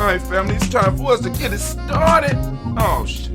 Alright, family, it's time for us to get it started. Oh, shit.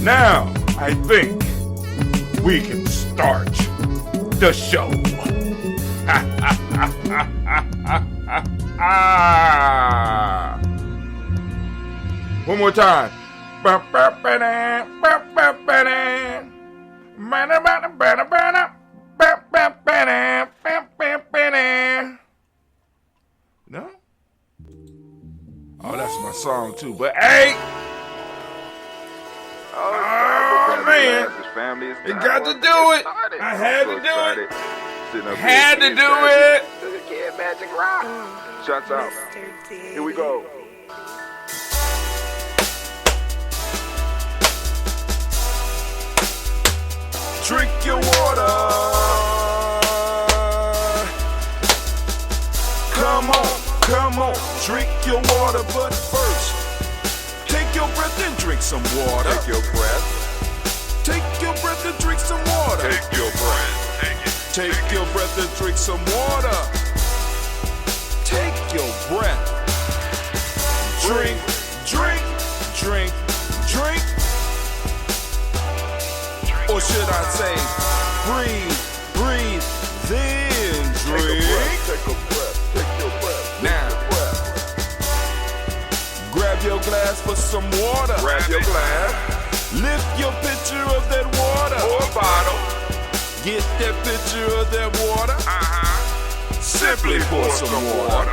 Now, I think we can start the show. One more time. No? Oh, that's my song too. But hey! Oh man, you got to do it. I had to do it. Had to do it. Magic Rock. Shots out. Here we go. Drink your water. Come on, drink your water, but first. Take your breath and drink some water. Take your breath. Take your breath and drink some water. Take your breath. Take your breath and drink some water. Take your breath. Drink, drink, drink, drink. Or should I say, breathe, breathe, then drink. Take a breath. Take your breath. Now. Grab your glass for some water. Grab your glass. Lift your pitcher of that water. Or bottle. Get that pitcher of that water. Simply pour some water.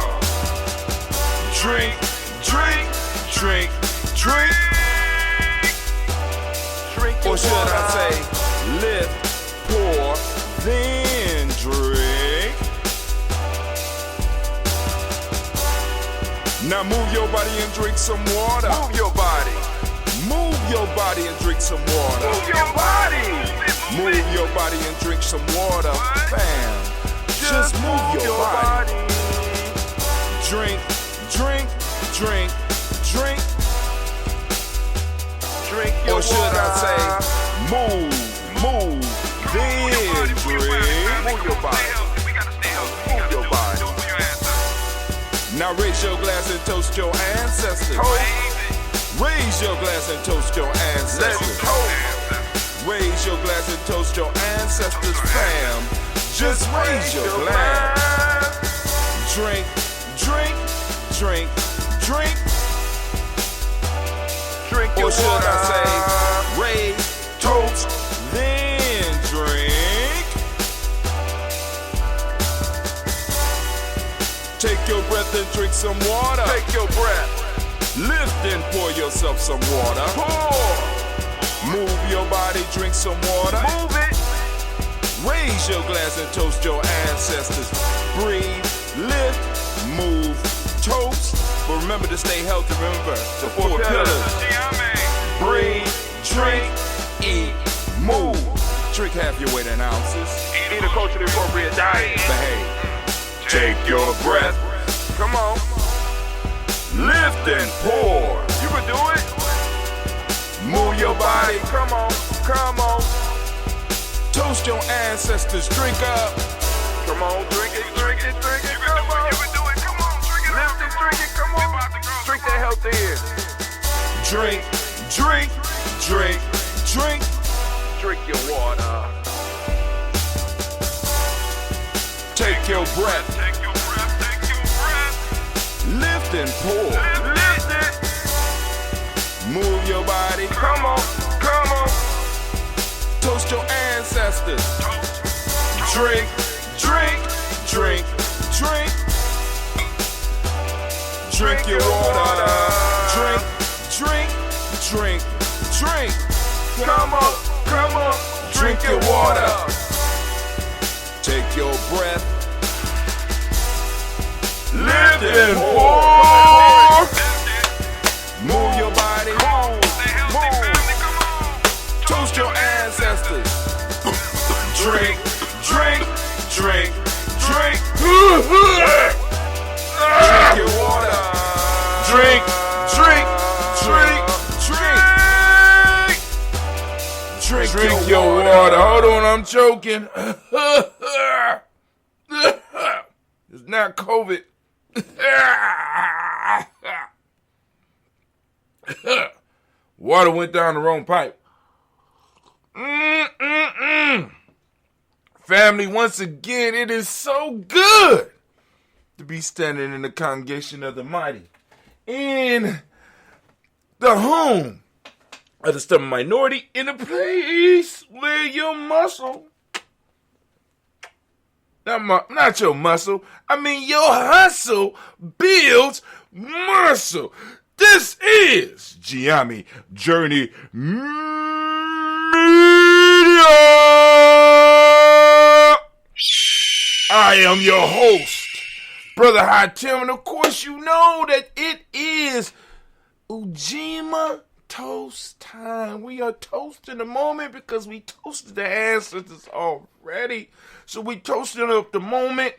Drink, drink, drink, drink. Drink your or should water. I say, lift, pour, then drink. Now move your body and drink some water. Move your body. Move your body and drink some water. Move your body. Move your body and drink some water. Bam. Just move your body. Drink, drink, drink, drink. Drink your or should water. I say, move, then drink. Move your body. Move your body. Now raise your glass and toast your ancestors. Raise your glass and toast your ancestors. Let's toast. Raise your glass and toast your ancestors, fam. Just raise your glass. Drink, drink, drink, drink. Drink your or should water. I say, raise, toast, then drink. Take your breath and drink some water. Take your breath. Lift and pour yourself some water. Pour. Move your body, drink some water. Move it. Raise your glass and toast your ancestors. Breathe, lift, move, toast. But remember to stay healthy. Remember the four pillars. Breathe, drink, eat, move. Drink half your weight in ounces. Eat a culturally appropriate diet. Behave. Take your breath. Come on. Lift and pour. You can do it. Move your body. Come on. Come on. Toast your ancestors. Drink up. Come on. Drink it. Drink it. Drink it. Come on. You can do it. Come on. Drink it. Lift it. Drink it. Come on. Drink that health in. Drink, drink, drink, drink. Drink your water. Take your breath. Take your breath. Take your breath. Lift and pour. Lift it. Move your body. Come on. Come on. Toast your ancestors. Drink, drink, drink, drink. Drink your water. Drink, drink, drink, drink. Come on. Come on. Drink your water. Take your breath. Lift and pour. Move your body. Move. Toast your ancestors. Drink, drink, drink, drink. Drink your water. Drink, drink, drink, drink. Drink your water. Hold on, I'm choking. It's not COVID. Water went down the wrong pipe. Family, once again, it is so good to be standing in the congregation of the mighty, in the home of the stubborn minority, in a place where your muscle, not your muscle, I mean your hustle builds muscle. This is Gye-Nyame Journey Media. I am your host, Brother High Tim, and of course you know that it is Ujima toast time. We are toasting the moment because we toasted the ancestors already. So we toasted up the moment,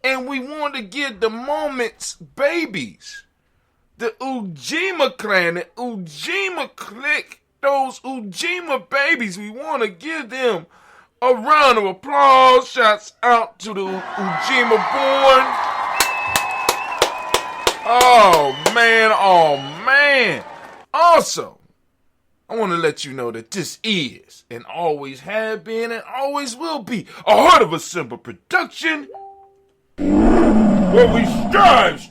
and we want to give the moment's babies, the Ujima clan, the Ujima clique, those Ujima babies, we want to give them a round of applause. Shouts out to the Ujima born. Oh, man. Also, I want to let you know that this is, and always have been, and always will be, a Heart of a Simple production, where we strive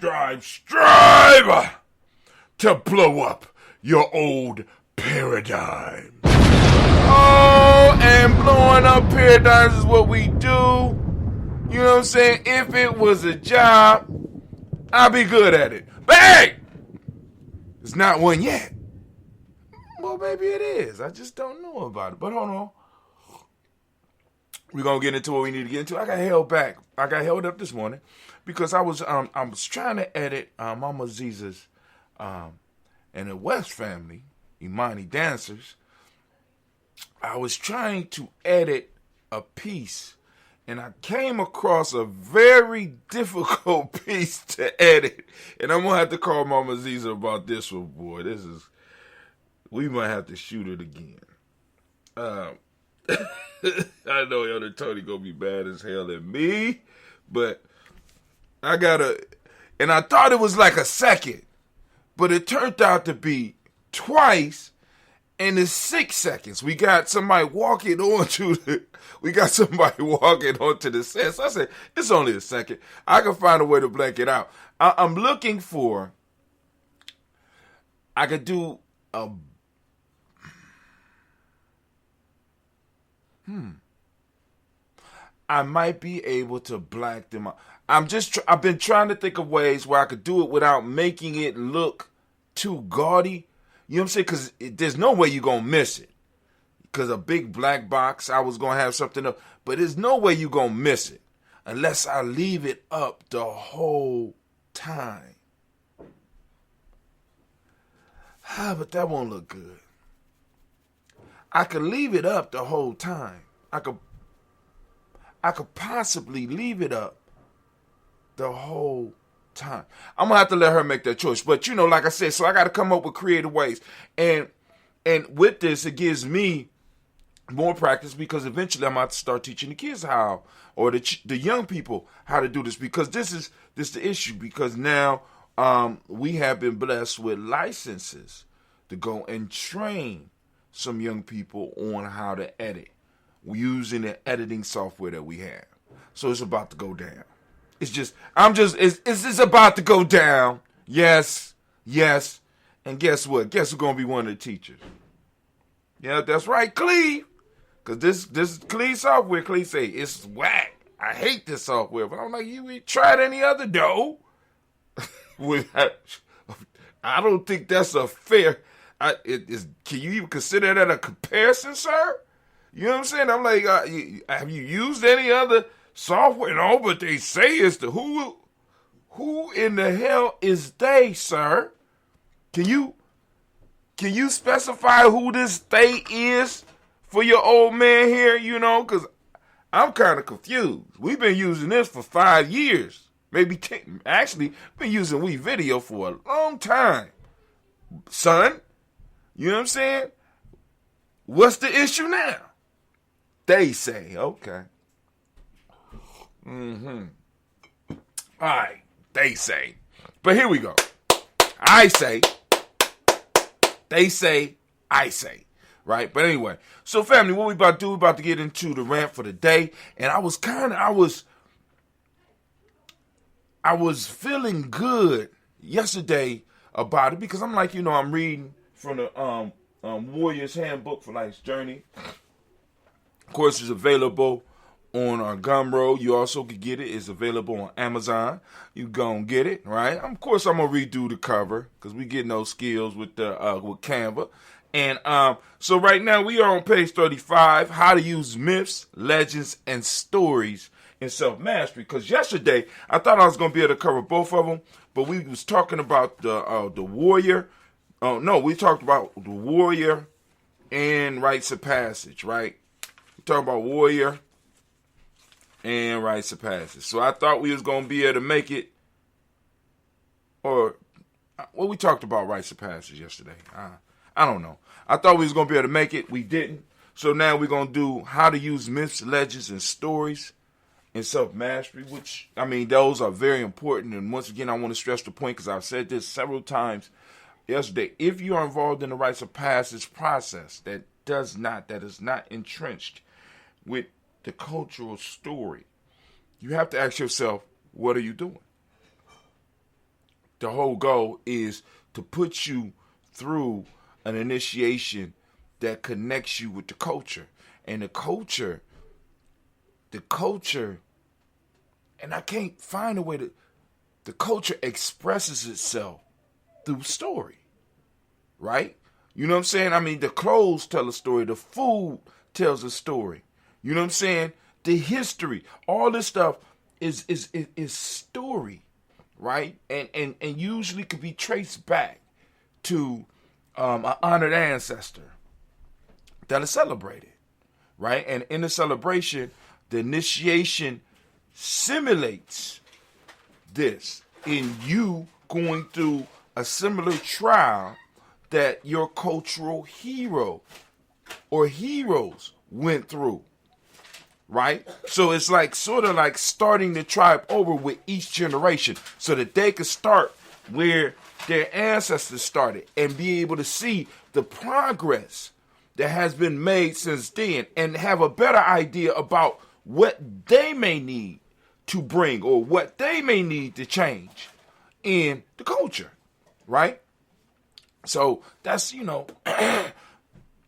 to blow up your old paradigm. Oh, and blowing up paradigms is what we do. You know what I'm saying? If it was a job, I'd be good at it. But hey, it's not one yet. Well, maybe it is. I just don't know about it. But hold on. We're going to get into what we need to get into. I got held back. I got held up this morning because I was trying to edit Mama Ziza's and the West family, Imani dancers. I was trying to edit a piece, and I came across a very difficult piece to edit. And I'm going to have to call Mama Ziza about this one, boy. We might have to shoot it again. I know Elder Tony going to be bad as hell at me, but I thought it was like a second, but it turned out to be twice. And it's 6 seconds. We got somebody walking onto the set. So I said, it's only a second. I can find a way to blank it out. I'm looking for, I could do a, I might be able to blank them out. I've been trying to think of ways where I could do it without making it look too gaudy. You know what I'm saying? Because there's no way you're going to miss it. Because a big black box, I was going to have something up. But there's no way you're going to miss it unless I leave it up the whole time. But that won't look good. I could leave it up the whole time. I could possibly leave it up the whole time. I'm gonna have to let her make that choice. But like I said, so I got to come up with creative ways. And with this, it gives me more practice because eventually I'm about to start teaching the kids how, or the young people how to do this, because this is the issue. Because now we have been blessed with licenses to go and train some young people on how to edit using the editing software that we have. So it's about to go down. It's just about to go down. Yes. And guess what? Guess who's going to be one of the teachers? Yeah, that's right, Cleve. Because this Cleve software, Cleve say, it's whack. I hate this software. But I'm like, you ain't tried any other dough. I don't think that's a fair... can you even consider that a comparison, sir? You know what I'm saying? I'm like, have you used any other software? No, but they say it's the who in the hell is they, sir? Can you specify who this they is for your old man here? Because I'm kind of confused. We've been using this for 5 years, maybe 10. Actually, been using WeVideo for a long time, son. You know what I'm saying? What's the issue now? They say, okay. All right, they say. But here we go. I say, they say, I say. Right? But anyway, so family, what we about to do, we about to get into the rant for the day. And I was feeling good yesterday about it because I'm like, I'm reading from the Warrior's Handbook for Life's Journey. Of course, it's available on our Gumroad. You also can get it. It's available on Amazon. You go and get it, right? Of course, I'm gonna redo the cover because we getting those skills with Canva. And so right now we are on page 35. How to use myths, legends, and stories in self-mastery. Because yesterday I thought I was gonna be able to cover both of them, but we was talking about the warrior. Oh no, we talked about the warrior and rites of passage, right? We talked about warrior and rites of passage. So I thought we was gonna be able to make it, or we talked about rites of passage yesterday. I don't know. I thought we was gonna be able to make it. We didn't. So now we're gonna do how to use myths, legends, and stories in self-mastery, which those are very important. And once again, I want to stress the point because I've said this several times yesterday. If you are involved in the rites of passage process that is not entrenched with the cultural story, you have to ask yourself, what are you doing? The whole goal is to put you through an initiation that connects you with the culture. And the culture, and I can't find a way to, the culture expresses itself through story, right? You know what I'm saying? The clothes tell a story. The food tells a story. You know what I'm saying? The history, all this stuff is story, right? And usually could be traced back to an honored ancestor that is celebrated, right? And in the celebration, the initiation simulates this in you going through a similar trial that your cultural hero or heroes went through, right? So it's like sort of like starting the tribe over with each generation so that they could start where their ancestors started and be able to see the progress that has been made since then and have a better idea about what they may need to bring or what they may need to change in the culture, right? So that's,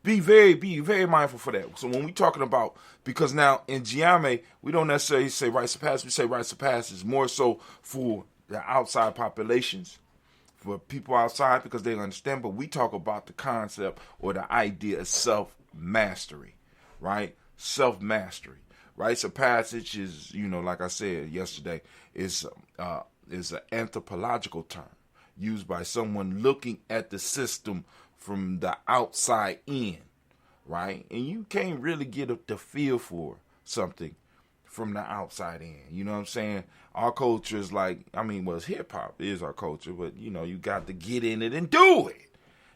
be very mindful for that. So when we talking about, because now in Gye-Nyame, we don't necessarily say rites of passage, we say rites of passage more so for the outside populations, for people outside because they understand, but we talk about the concept or the idea of self-mastery, right? Self-mastery, right? So passage is, like I said yesterday, is an anthropological term used by someone looking at the system from the outside in, right? And you can't really get the feel for something from the outside in. You know what I'm saying? Our culture is it's hip-hop is our culture, but, you got to get in it and do it.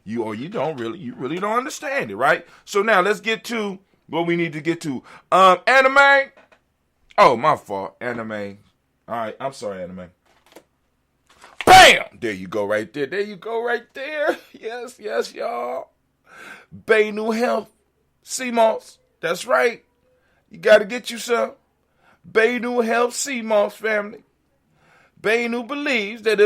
You really don't understand it, right? So now let's get to what we need to get to. Anime. Oh, my fault. Anime. All right, I'm sorry, anime. Bam! There you go right there. There you go right there. Yes, y'all. Bay New Health. CMOS. That's right. You got to get you some. Bay New Health CMOS family. Bay New believes that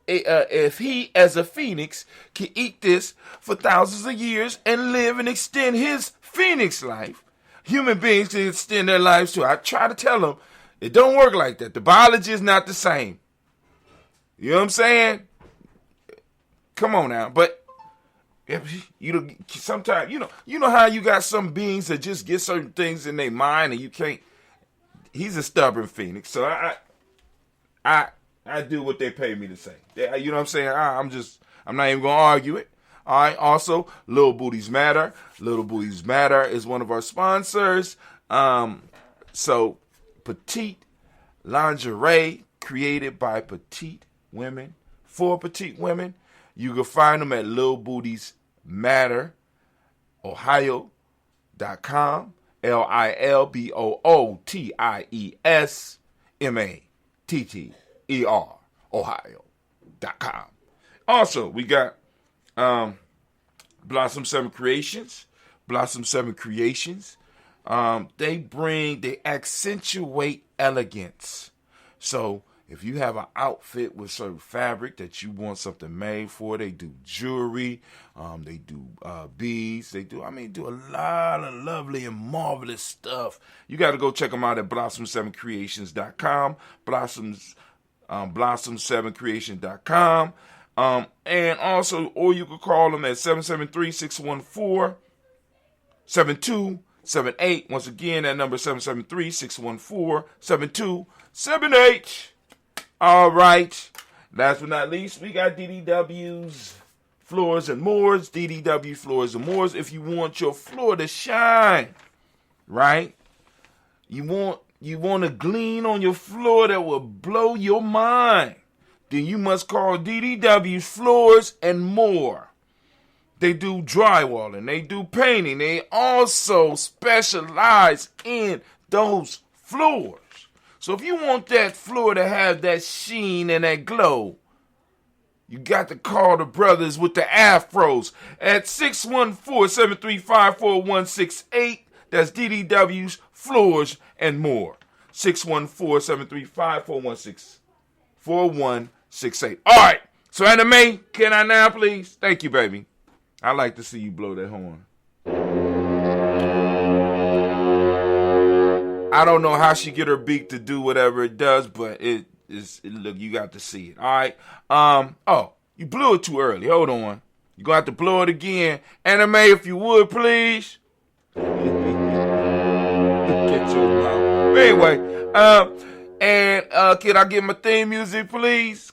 if he, as a phoenix, can eat this for thousands of years and live and extend his phoenix life, human beings can extend their lives too. I try to tell them, it don't work like that. The biology is not the same. You know what I'm saying? Come on now. But sometimes, you know how you got some beings that just get certain things in their mind and you can't. He's a stubborn phoenix, so I do what they pay me to say. You know what I'm saying? I'm not even gonna argue it. All right. Also, Little Booties Matter. Little Booties Matter is one of our sponsors. So petite lingerie created by petite women for petite women. You can find them at Little Booties Matter, Ohio.com. LILBOOTIESMATTER, Ohio.com. Also, we got Blossom 7 Creations. Blossom 7 Creations. They accentuate elegance. So if you have an outfit with certain fabric that you want something made for, they do jewelry, they do beads, they do a lot of lovely and marvelous stuff. You got to go check them out at blossom7creations.com, blossom7creations.com, and also, or you can call them at 773-614-7278. Once again, that number is 773-614-7278. All right. Last but not least, we got DDW's Floors and Moors. DDW Floors and Moors. If you want your floor to shine, right? You want to glean on your floor that will blow your mind. Then you must call DDW's Floors and More. They do drywalling. They do painting. They also specialize in those floors. So if you want that floor to have that sheen and that glow, you got to call the brothers with the afros at 614-735-4168. That's DDW's Floors and More. 614-735-4168. All right. So Anime, can I now please? Thank you, baby. I like to see you blow that horn. I don't know how she get her beak to do whatever it does, but look, you got to see it. All right. You blew it too early. Hold on. You're going to have to blow it again. Anime, if you would, please. Get your mouth. Anyway, can I get my theme music, please?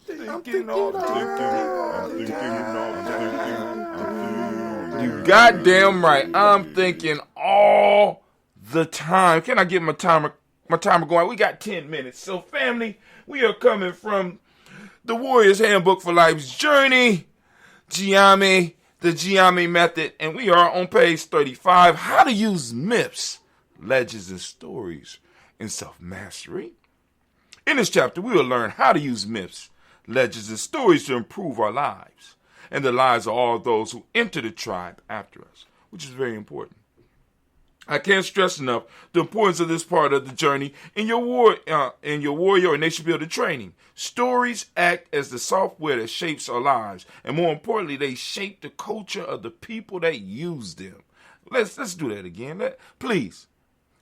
You goddamn right. I'm thinking all the time. Can I get my timer going? We got 10 minutes. So, family, we are coming from the Warrior's Handbook for Life's Journey, Gye-Nyame, the Gye-Nyame Method, and we are on page 35, How to Use Myths, Legends, and Stories in Self-Mastery. In this chapter, we will learn how to use myths, legends, and stories to improve our lives and the lives of all those who enter the tribe after us, which is very important. I can't stress enough the importance of this part of the journey in your warrior and nation builder training. Stories act as the software that shapes our lives, and more importantly, they shape the culture of the people that use them. Let's do that again. Please.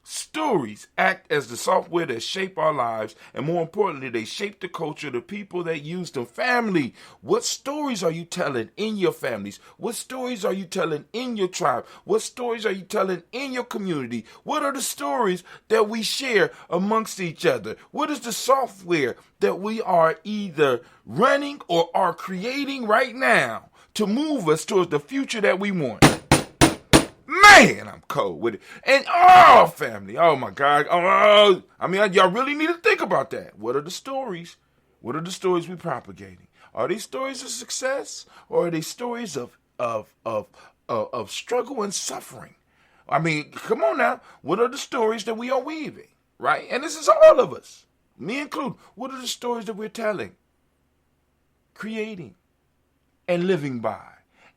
Stories act as the software that shape our lives, and more importantly, they shape the culture of the people that use them. Family, what stories are you telling in your families? What stories are you telling in your tribe? What stories are you telling in your community? What are the stories that we share amongst each other? What is the software that we are either running or are creating right now to move us towards the future that we want? Man, I'm cold with it. And family, oh my God. Y'all really need to think about that. What are the stories? What are the stories we're propagating? Are they stories of success, or are they stories of struggle and suffering? I mean, come on now. What are the stories that we are weaving, right? And this is all of us, me included. What are the stories that we're telling, creating, and living by,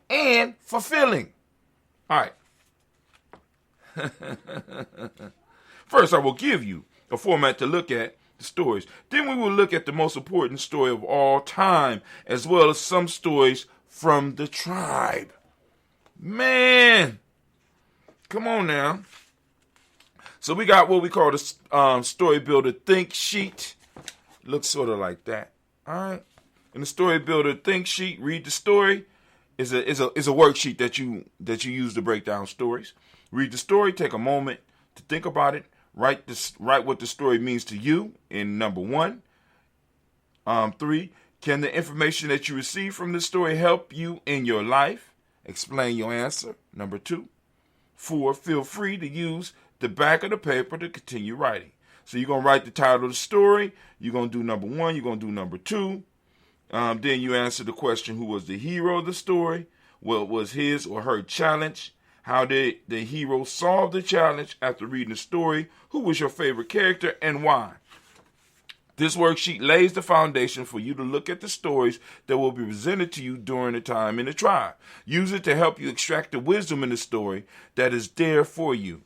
and fulfilling? All right. First, I will give you a format to look at the stories. Then we will look at the most important story of all time, as well as some stories from the tribe. Man, come on now. So we got what we call the Story Builder Think Sheet. Looks sort of like that. All right. In the Story Builder Think Sheet, read the story. Is a worksheet that you use to break down stories. Read the story, take a moment to think about it, write what the story means to you in number 1. 3, can the information that you receive from the story help you in your life? Explain your answer. Number 2. 4, feel free to use the back of the paper to continue writing. So you're going to write the title of the story. You're going to do number 1. You're going to do number 2. Then you answer the question, who was the hero of the story? What was his or her challenge? How did the hero solve the challenge after reading the story? Who was your favorite character and why? This worksheet lays the foundation for you to look at the stories that will be presented to you during the time in the tribe. Use it to help you extract the wisdom in the story that is there for you.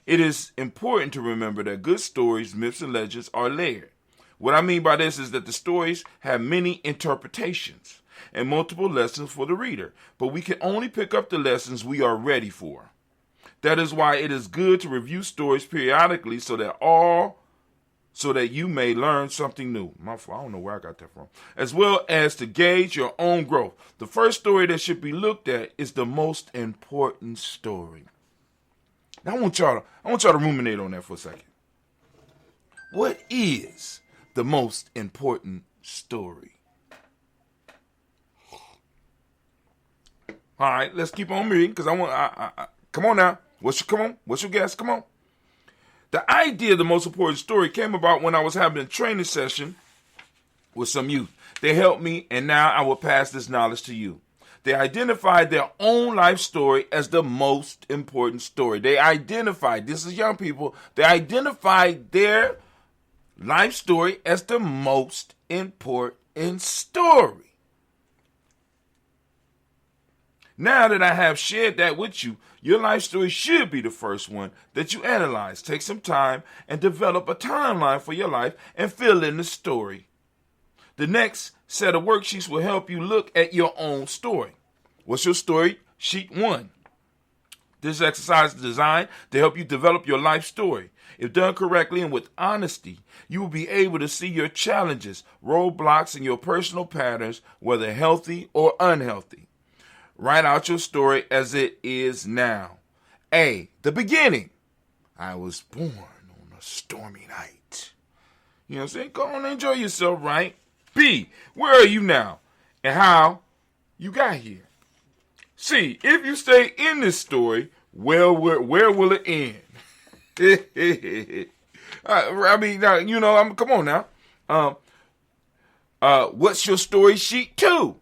It is important to remember that good stories, myths, and legends are layered. What I mean by this is that the stories have many interpretations and multiple lessons for the reader, but we can only pick up the lessons we are ready for. That is why it is good to review stories periodically so that you may learn something new. I don't know where I got that from. As well as to gauge your own growth. The first story that should be looked at is the most important story. Now I want y'all to ruminate on that for a second. What is the most important story? All right, let's keep on reading because come on now. What's your guess? Come on. The idea of the most important story came about when I was having a training session with some youth. They helped me, and now I will pass this knowledge to you. They identified their own life story as the most important story. This is young people, they identified their life story as the most important story. Now that I have shared that with you, your life story should be the first one that you analyze. Take some time and develop a timeline for your life and fill in the story. The next set of worksheets will help you look at your own story. What's your story? Sheet 1. This exercise is designed to help you develop your life story. If done correctly and with honesty, you will be able to see your challenges, roadblocks, and your personal patterns, whether healthy or unhealthy. Write out your story as it is now. A, the beginning. I was born on a stormy night. You know what I'm saying? Go on and enjoy yourself, right? B, where are you now and how you got here? C, if you stay in this story, where will it end? Come on now. What's your story sheet 2?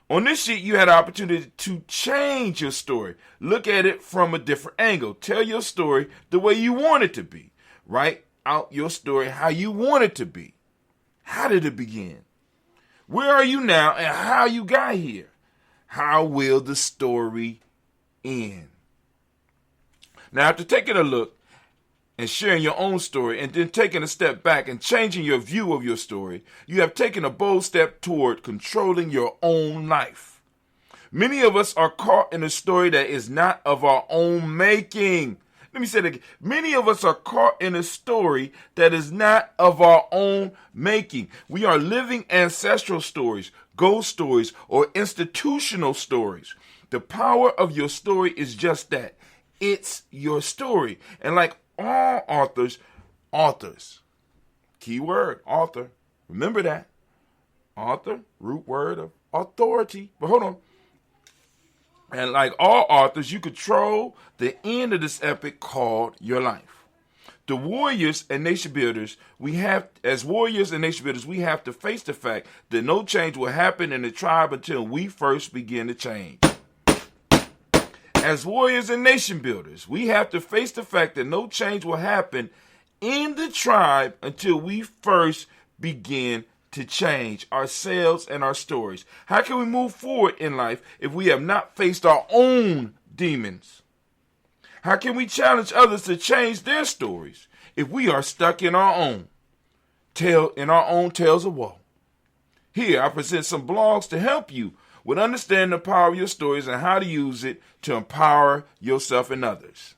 On this sheet, you had an opportunity to change your story. Look at it from a different angle. Tell your story the way you want it to be. Write out your story how you want it to be. How did it begin? Where are you now and how you got here? How will the story end? Now, after taking a look and sharing your own story and then taking a step back and changing your view of your story, you have taken a bold step toward controlling your own life. Many of us are caught in a story that is not of our own making. Let me say that again. Many of us are caught in a story that is not of our own making. We are living ancestral stories, ghost stories, or institutional stories. The power of your story is just that. It's your story. And like all authors, key word, author, remember that. Author, root word of authority. But hold on. And like all authors, you control the end of this epic called your life. The warriors and nation builders, we have to face the fact that no change will happen in the tribe until we first begin to change. As warriors and nation builders, we have to face the fact that no change will happen in the tribe until we first begin to change ourselves and our stories. How can we move forward in life if we have not faced our own demons? How can we challenge others to change their stories if we are stuck in our own tales of woe? Here, I present some blogs to help you with understanding the power of your stories and how to use it to empower yourself and others.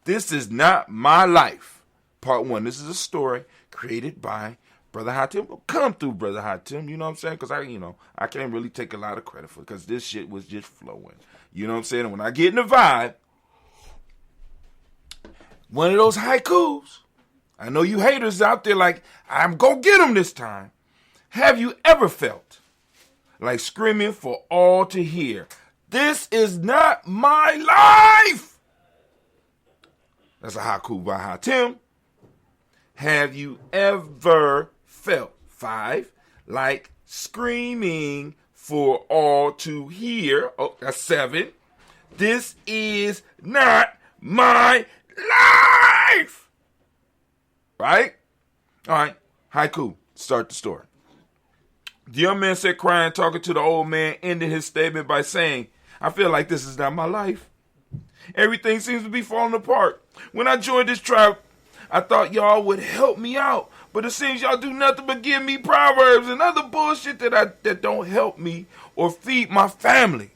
This is not my life. Part 1. This is a story created by Brother Hatim. Come through, Brother Hatim. You know what I'm saying? Because I can't really take a lot of credit for it because this shit was just flowing. You know what I'm saying? And when I get in the vibe, one of those haikus, I know you haters out there like, I'm going to get them this time. Have you ever felt like screaming for all to hear, this is not my life? That's a haiku by Hatim. Have you ever felt, 5, like screaming for all to hear? Oh, that's 7. This is not my life. Right? All right. Haiku. Start the story. The young man sat crying, talking to the old man, ended his statement by saying, I feel like this is not my life. Everything seems to be falling apart. When I joined this tribe, I thought y'all would help me out, but it seems y'all do nothing but give me proverbs and other bullshit that don't help me or feed my family.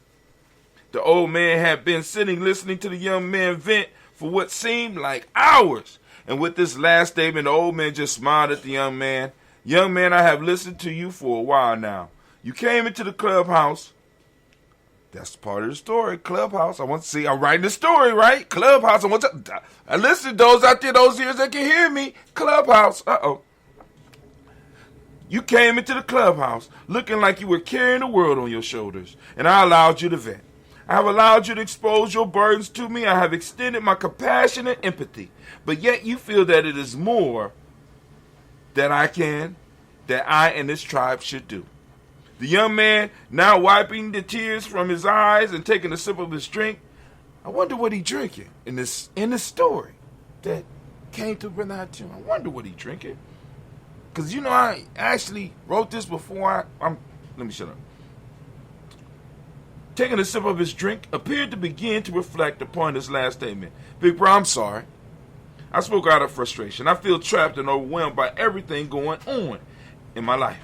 The old man had been sitting listening to the young man vent for what seemed like hours. And with this last statement, the old man just smiled at the young man. Young man, I have listened to you for a while now. You came into the clubhouse. That's part of the story. Clubhouse. I want to see. I'm writing the story, right? Clubhouse. I listen to those out there, those ears that can hear me. Clubhouse. You came into the clubhouse looking like you were carrying the world on your shoulders, and I allowed you to vent. I have allowed you to expose your burdens to me. I have extended my compassion and empathy, but yet you feel that it is more that I and this tribe should do. The young man, now wiping the tears from his eyes and taking a sip of his drink, I wonder what he drinking in this story that came to Brother Hatim. I wonder what he drinking. Because, I actually wrote this before let me shut up. Taking a sip of his drink, appeared to begin to reflect upon his last statement. Big bro, I'm sorry. I spoke out of frustration. I feel trapped and overwhelmed by everything going on in my life.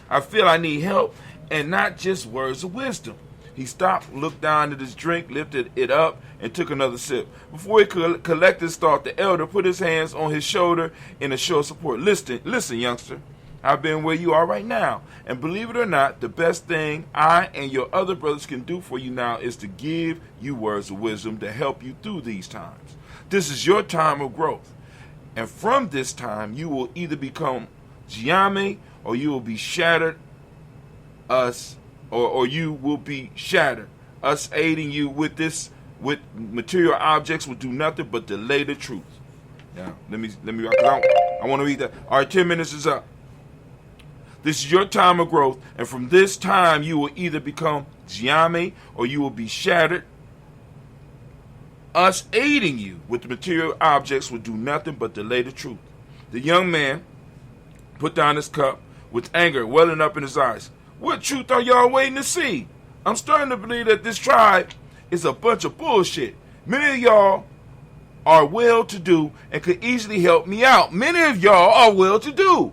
I feel I need help and not just words of wisdom. He stopped, looked down at his drink, lifted it up, and took another sip. Before he could collect his thought, the elder put his hands on his shoulder in a show of support. Listen, youngster. I've been where you are right now. And believe it or not, the best thing I and your other brothers can do for you now is to give you words of wisdom to help you through these times. This is your time of growth. And from this time, you will either become Gye-Nyame or you will be shattered or you will be shattered. Us aiding you with material objects will do nothing but delay the truth. Now, let me I want to read that. All right, 10 minutes is up. This is your time of growth, and from this time you will either become Gye-Nyame or you will be shattered. Us aiding you with the material objects will do nothing but delay the truth. The young man put down his cup with anger welling up in his eyes. What truth are y'all waiting to see? I'm starting to believe that this tribe is a bunch of bullshit. Many of y'all are well-to-do and could easily help me out. Many of y'all are well-to-do.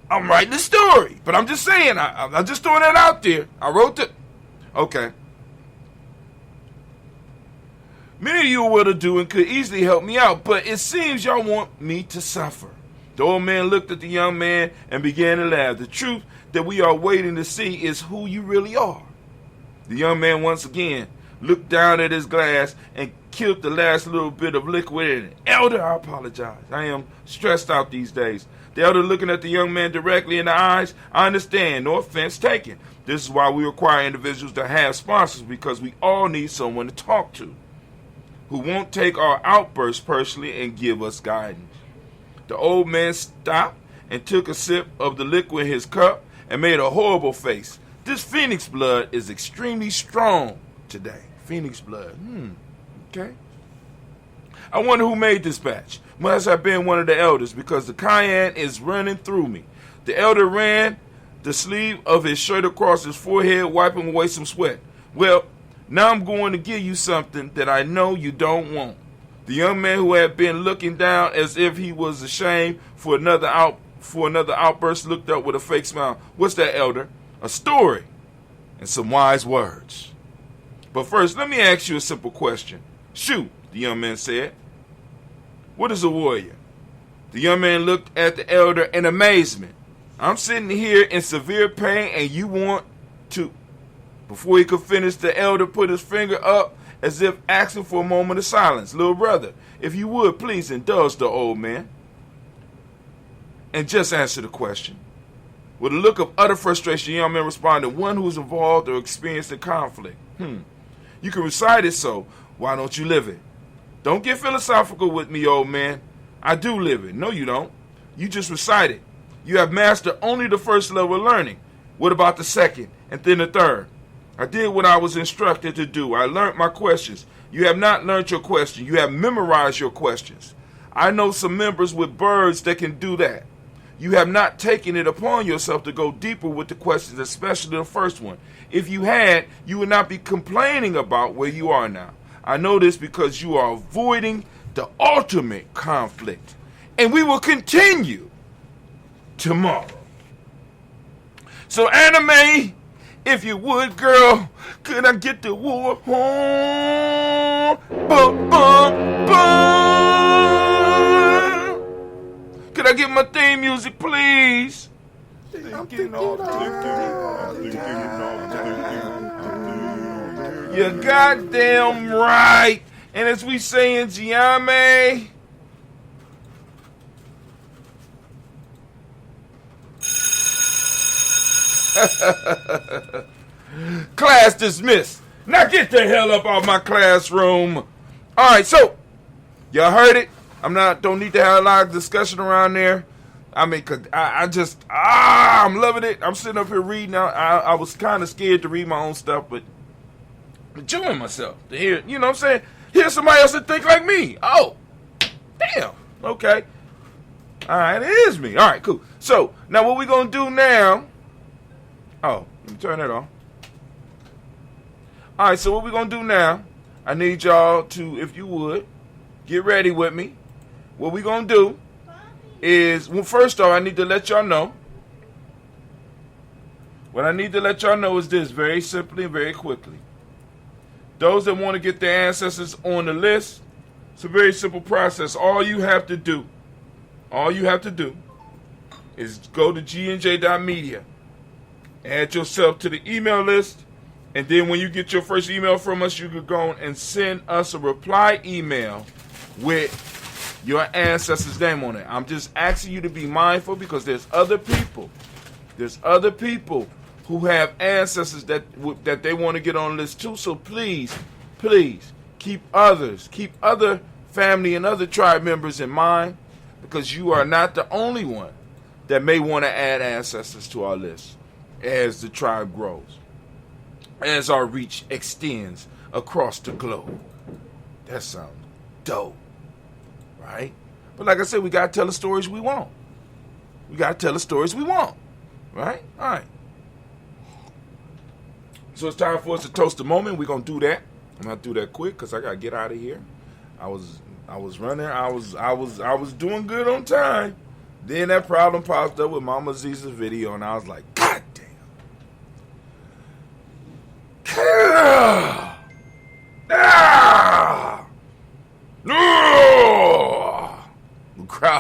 I'm writing the story, but I'm just saying, I'm just throwing that out there. I wrote it. Okay. Many of you are well-to-do and could easily help me out, but it seems y'all want me to suffer. The old man looked at the young man and began to laugh. The truth that we are waiting to see is who you really are. The young man once again looked down at his glass and killed the last little bit of liquid in it. Elder, I apologize. I am stressed out these days. The elder looking at the young man directly in the eyes. I understand. No offense taken. This is why we require individuals to have sponsors, because we all need someone to talk to who won't take our outbursts personally and give us guidance. The old man stopped and took a sip of the liquid in his cup and made a horrible face. This phoenix blood is extremely strong today. Phoenix blood. Okay. I wonder who made this batch. Must have been one of the elders, because the cayenne is running through me. The elder ran the sleeve of his shirt across his forehead, wiping away some sweat. Well, now I'm going to give you something that I know you don't want. The young man, who had been looking down as if he was ashamed for another outburst, looked up with a fake smile. What's that, elder? A story and some wise words. But first, let me ask you a simple question. Shoot, the young man said. What is a warrior? The young man looked at the elder in amazement. I'm sitting here in severe pain and you want to... Before he could finish, the elder put his finger up as if asking for a moment of silence. Little brother, if you would, please indulge the old man and just answer the question. With a look of utter frustration, the young man responded, one who is involved or experienced a conflict. You can recite it, so why don't you live it? Don't get philosophical with me, old man. I do live it. No, you don't. You just recite it. You have mastered only the first level of learning. What about the second and then the third? I did what I was instructed to do. I learned my questions. You have not learned your question. You have memorized your questions. I know some members with birds that can do that. You have not taken it upon yourself to go deeper with the questions, especially the first one. If you had, you would not be complaining about where you are now. I know this because you are avoiding the ultimate conflict. And we will continue tomorrow. So, anime, if you would, girl, could I get the war horn? Bum, bum, bum. Could I get my theme music, please? You're goddamn right. And as we say in Gye-Nyame, class dismissed. Now get the hell up out of my classroom. All right, so y'all heard it. Don't need to have a lot of discussion around there. I mean, cause I'm loving it. I'm sitting up here reading. I was kind of scared to read my own stuff, but enjoying myself to hear. You know what I'm saying? Hear somebody else that think like me. Oh, damn. Okay. All right, it is me. All right, cool. So now what we gonna do now? Oh, let me turn that on. All right, so what we're going to do now, I need y'all to, if you would, get ready with me. What we're going to do is, well, first off, I need to let y'all know. What I need to let y'all know is this, very simply and very quickly. Those that want to get their ancestors on the list, it's a very simple process. All you have to do is go to gnj.media. Add yourself to the email list, and then when you get your first email from us, you can go and send us a reply email with your ancestors' name on it. I'm just asking you to be mindful because there's other people who have ancestors that they want to get on the list too. So please keep other family and other tribe members in mind, because you are not the only one that may want to add ancestors to our list. As the tribe grows, as our reach extends across the globe. That sounds dope, right? But like I said, we got to tell the stories we want. Right? All right. So it's time for us to toast the moment. We're going to do that. I'm going to do that quick because I got to get out of here. I was running. I was doing good on time. Then that problem popped up with Mama Ziza's video, and I was like, God damn.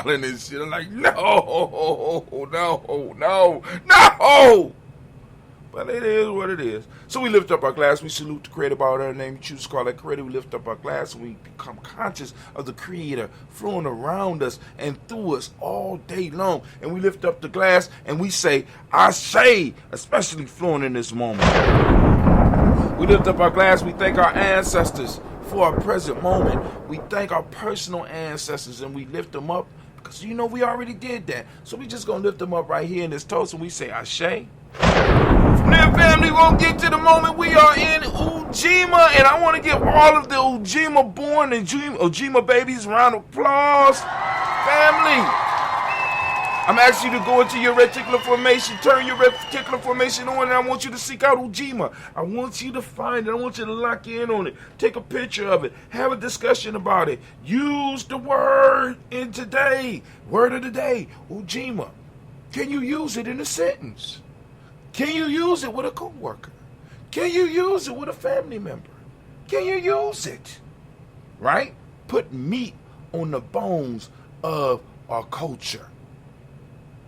smiling and shit. I'm like, no. But it is what it is. So we lift up our glass. We salute the Creator by whatever name you choose to call that Creator. We lift up our glass and we become conscious of the Creator flowing around us and through us all day long. And we lift up the glass and we say, I say, especially flowing in this moment. We lift up our glass. We thank our ancestors for our present moment. We thank our personal ancestors and we lift them up because, you know, we already did that. So we just going to lift them up right here in this toast and we say, Ashe. From there, family, we're going to get to the moment we are in Ujima, and I want to give all of the Ujima born and Ujima babies a round of applause. Family, I'm asking you to go into your reticular formation, turn your reticular formation on, and I want you to seek out Ujima. I want you to find it. I want you to lock in on it. Take a picture of it. Have a discussion about it. Use the word in today. Word of the day, Ujima. Can you use it in a sentence? Can you use it with a coworker? Can you use it with a family member? Can you use it? Right? Put meat on the bones of our culture.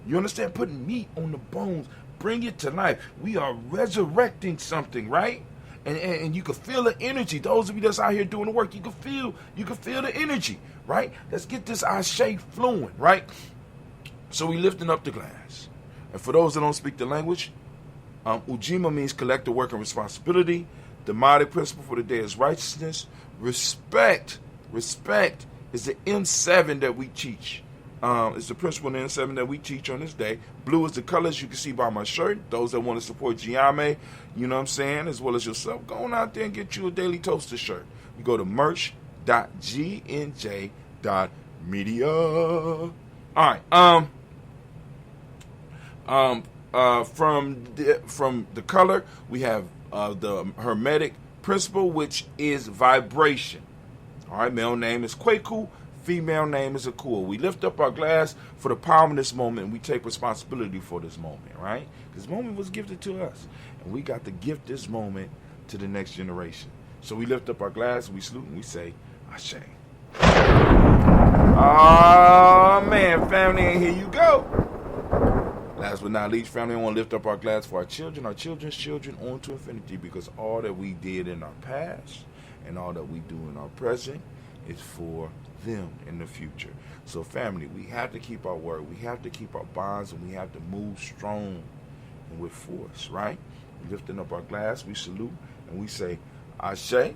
You understand? Putting meat on the bones. Bring it to life. We are resurrecting something, right? And you can feel the energy. Those of you that's out here doing the work, you can feel the energy, right? Let's get this Ashe flowing, right? So we lifting up the glass. And for those that don't speak the language, Ujima means collective work and responsibility. The Modic principle for the day is righteousness. Respect is the N7 that we teach. It's the principle in N7 that we teach on this day. Blue is the colors you can see by my shirt. Those that want to support Gye-Nyame, you know what I'm saying, as well as yourself, go on out there and get you a Daily Toaster shirt. You go to merch.gnj.media. All right. From the color, we have the Hermetic principle, which is vibration. All right, male name is Kwaku, female name is Akua. We lift up our glass for the power in this moment, and we take responsibility for this moment, right? This moment was gifted to us, and we got to gift this moment to the next generation. So we lift up our glass, we salute, and we say, Ashe. Oh, man, family, and here you go. Last but not least, family, I want to lift up our glass for our children's children on to infinity, because all that we did in our past and all that we do in our present is for them in the future. So, family, we have to keep our word. We have to keep our bonds, and we have to move strong and with force, right? We're lifting up our glass, we salute, and we say, Ashe.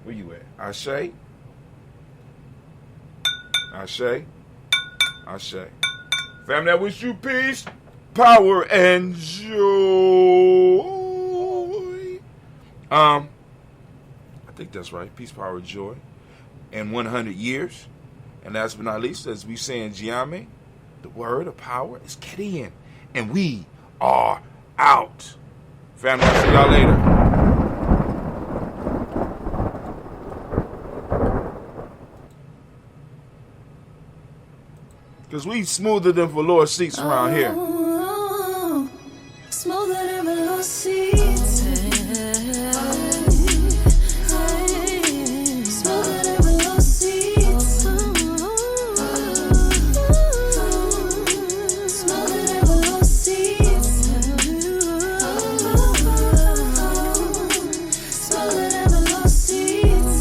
Where you at? Ashe. Ashe. Ashe. Family, I wish you peace, power, and joy. I think that's right. Peace, power, joy. And 100 years. And last but not least, as we say in Gye-Nyame, the word of power is Kedian. And we are out. Family, I'll see y'all later. Because we smoother than velour seats around here. Smoother than velour seats. Smoother than velour seats. Smoother than velour seats. Smoother than velour seats.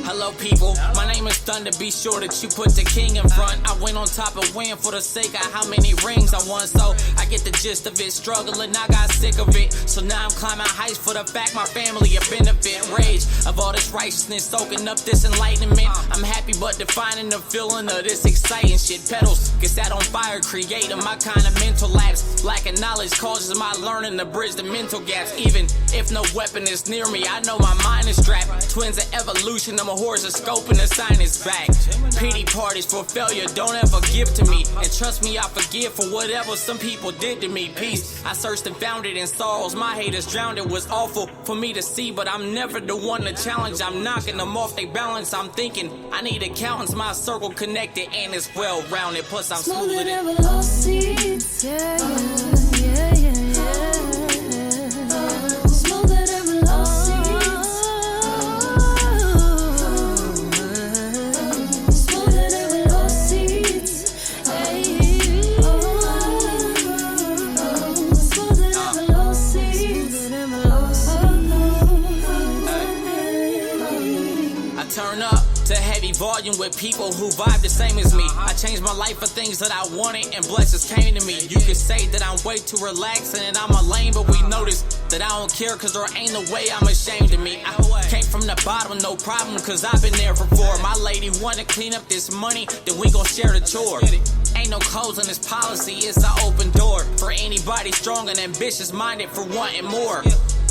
Hello people, my name is Thunder, be sure that you put the king in front. I went on top and win for the sake of how many rings I won, so I get the gist of it, struggling, I got sick of it. So now I'm climbing heights for the fact my family a benefit. Rage of all this righteousness, soaking up this enlightenment. I'm happy but defining the feeling of this exciting shit. Pedals get set on fire, creating my kind of mental lapse. Lacking knowledge causes my learning to bridge the mental gaps. Even if no weapon is near me, I know my mind is strapped. Twins of evolution, I'm a horoscope and the sign is back. Pity parties for failure, don't ever give to me. And trust me, I forgive for whatever some people did to me. Peace, I searched and found it in sorrows. My haters drowned, it was awful for me to see, but I'm never the one to challenge. I'm knocking them off they balance. I'm thinking I need accountants, my circle connected and it's well rounded. Plus I'm smoother than velour seats. Yeah, yeah, yeah, yeah. Smoother than velour seats. volume with people who vibe the same as me. I changed my life for things that I wanted and blessings came to me. You could say that I'm way too relaxed and that I'm a lame, but we notice that I don't care cause there ain't no way I'm ashamed of me. I came from the bottom, no problem, cause I've been there before. My lady wanna clean up this money, then we gon' share the chore. Ain't no codes on this policy, it's an open door for anybody strong and ambitious minded for wanting more.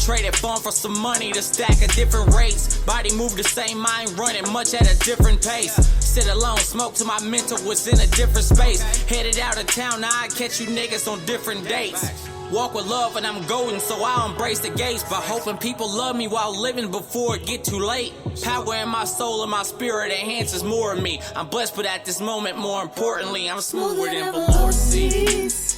Traded fun for some money to stack at different rates. Body move the same, mind running much at a different pace. Sit alone, smoke till my mental was in a different space. Headed out of town, now I catch you niggas on different dates. Walk with love and I'm golden, so I'll embrace the gates. But hoping people love me while living before it get too late. Power in my soul and my spirit enhances more of me. I'm blessed, but at this moment, more importantly, I'm smoother than velour seeds.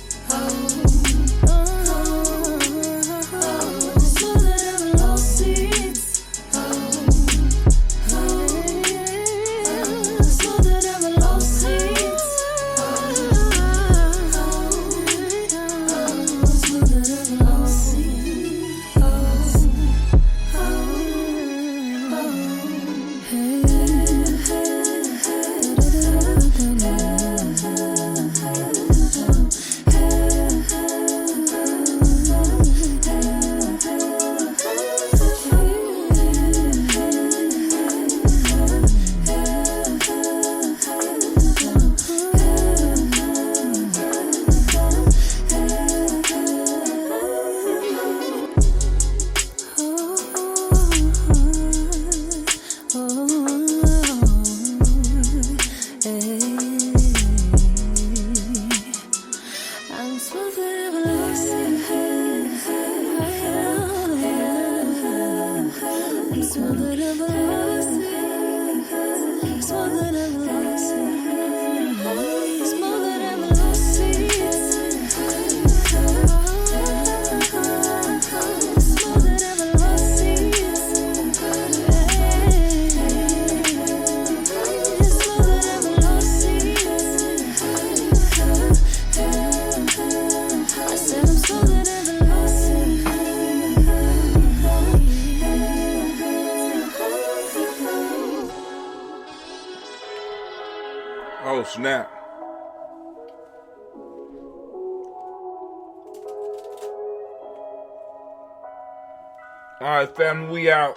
Oh, snap. All right, family, we out.